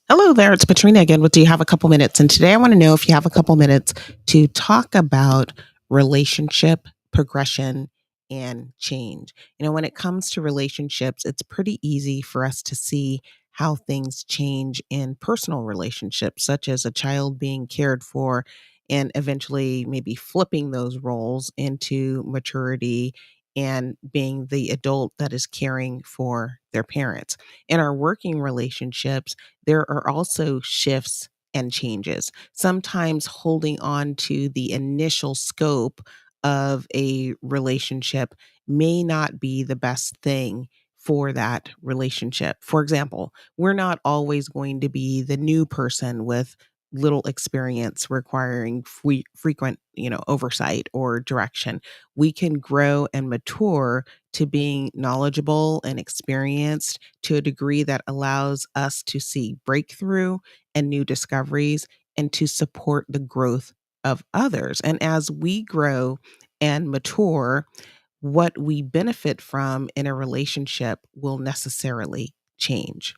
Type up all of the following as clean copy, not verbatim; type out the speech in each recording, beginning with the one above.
Hello there, it's Patrina again with Do You Have a Couple Minutes? And today I want to know if you have a couple minutes to talk about relationship progression and change. When it comes to relationships, it's pretty easy for us to see how things change in personal relationships, such as a child being cared for and eventually maybe flipping those roles into maturity and being the adult that is caring for their parents. In our working relationships, there are also shifts and changes, sometimes holding on to the initial scope of a relationship may not be the best thing for that relationship. For example, we're not always going to be the new person with little experience requiring frequent, oversight or direction. We can grow and mature to being knowledgeable and experienced to a degree that allows us to see breakthrough and new discoveries and to support the growth of others. And as we grow and mature, what we benefit from in a relationship will necessarily change.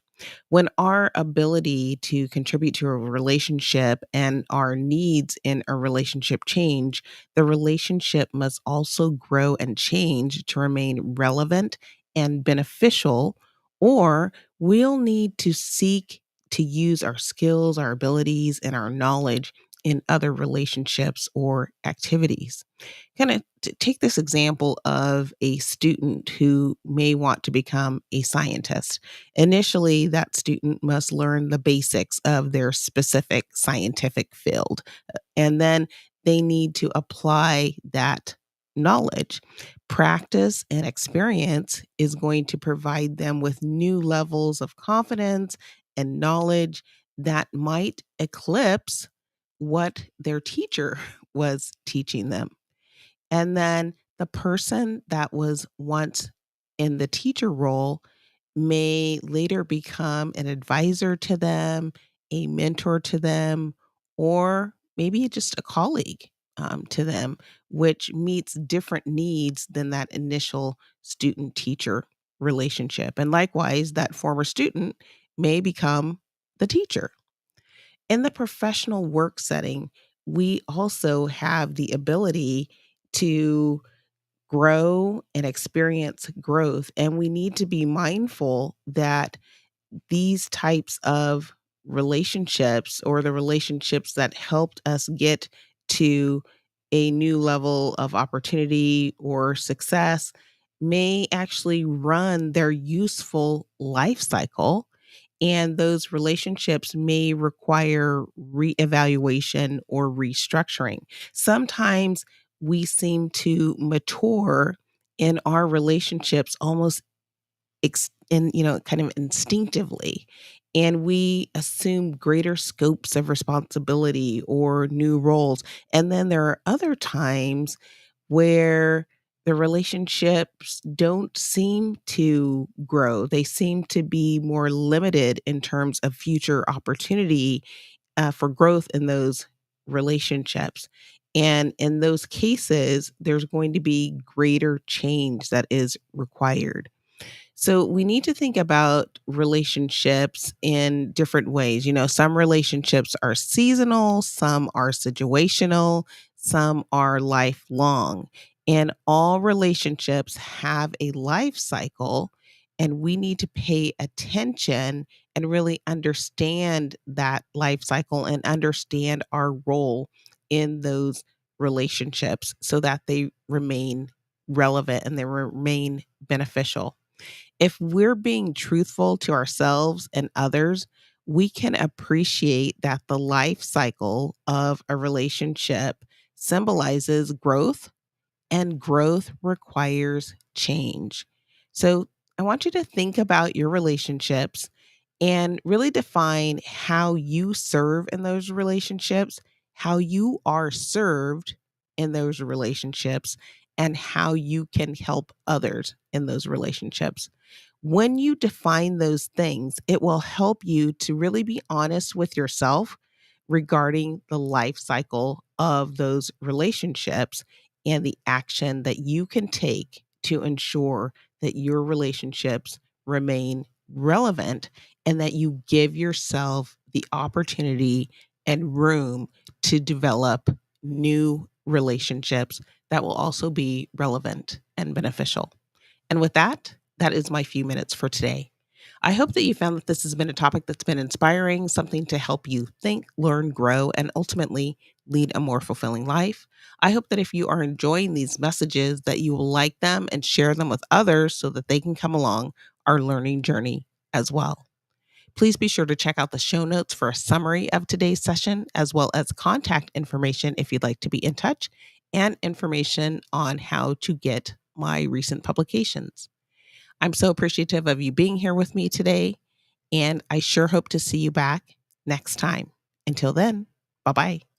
When our ability to contribute to a relationship and our needs in a relationship change, the relationship must also grow and change to remain relevant and beneficial, or we'll need to seek to use our skills, our abilities, and our knowledge in other relationships or activities. Kind of take this example of a student who may want to become a scientist. Initially, that student must learn the basics of their specific scientific field, and then they need to apply that knowledge. Practice and experience is going to provide them with new levels of confidence and knowledge that might eclipse what their teacher was teaching them. And then the person that was once in the teacher role may later become an advisor to them, a mentor to them, or maybe just a colleague to them, which meets different needs than that initial student teacher relationship. And likewise, that former student may become the teacher. In the professional work setting, we also have the ability to grow and experience growth. And we need to be mindful that these types of relationships or the relationships that helped us get to a new level of opportunity or success may actually run their useful life cycle, and those relationships may require reevaluation or restructuring. Sometimes we seem to mature in our relationships almost kind of instinctively, and we assume greater scopes of responsibility or new roles. And then there are other times where the relationships don't seem to grow. They seem to be more limited in terms of future opportunity for growth in those relationships. And in those cases, there's going to be greater change that is required. So we need to think about relationships in different ways. Some relationships are seasonal, some are situational, some are lifelong. And all relationships have a life cycle, and we need to pay attention and really understand that life cycle and understand our role in those relationships so that they remain relevant and they remain beneficial. If we're being truthful to ourselves and others, we can appreciate that the life cycle of a relationship symbolizes growth, and growth requires change. So I want you to think about your relationships and really define how you serve in those relationships, how you are served in those relationships, and how you can help others in those relationships. When you define those things, it will help you to really be honest with yourself regarding the life cycle of those relationships and the action that you can take to ensure that your relationships remain relevant and that you give yourself the opportunity and room to develop new relationships that will also be relevant and beneficial. And with that, that is my few minutes for today. I hope that you found that this has been a topic that's been inspiring, something to help you think, learn, grow, and ultimately lead a more fulfilling life. I hope that if you are enjoying these messages that you will like them and share them with others so that they can come along our learning journey as well. Please be sure to check out the show notes for a summary of today's session, as well as contact information if you'd like to be in touch, and information on how to get my recent publications. I'm so appreciative of you being here with me today, and I sure hope to see you back next time. Until then, bye bye.